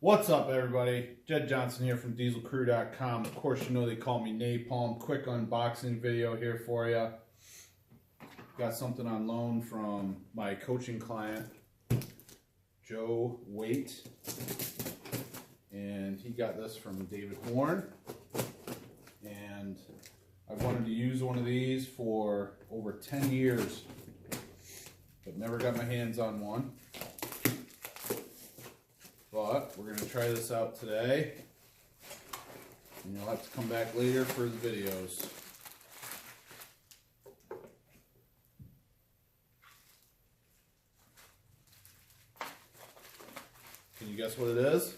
What's up, everybody? Jed Johnson here from dieselcrew.com. Of course, you know they call me Napalm. Quick unboxing video here for you. Got something on loan from my coaching client, Joe Waite. And he got this from David Horn. And I've wanted to use one of these for over 10 years, but never got my hands on one. But we're going to try this out today, and you'll have to come back later for the videos. Can you guess what it is?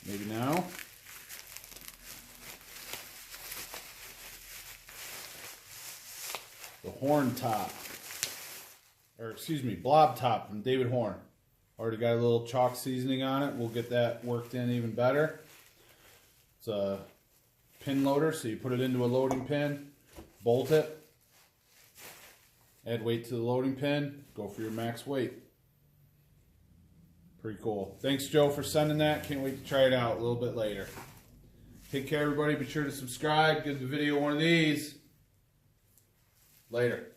Maybe now. The Horn Top, or excuse me, Blob Top from David Horn. Already got a little chalk seasoning on it. We'll get that worked in even better. It's a pin loader, so you put it into a loading pin, bolt it, add weight to the loading pin, go for your max weight. Pretty cool. Thanks, Joe, for sending that. Can't wait to try it out a little bit later. Take care, everybody. Be sure to subscribe. Give the video one of these. Later.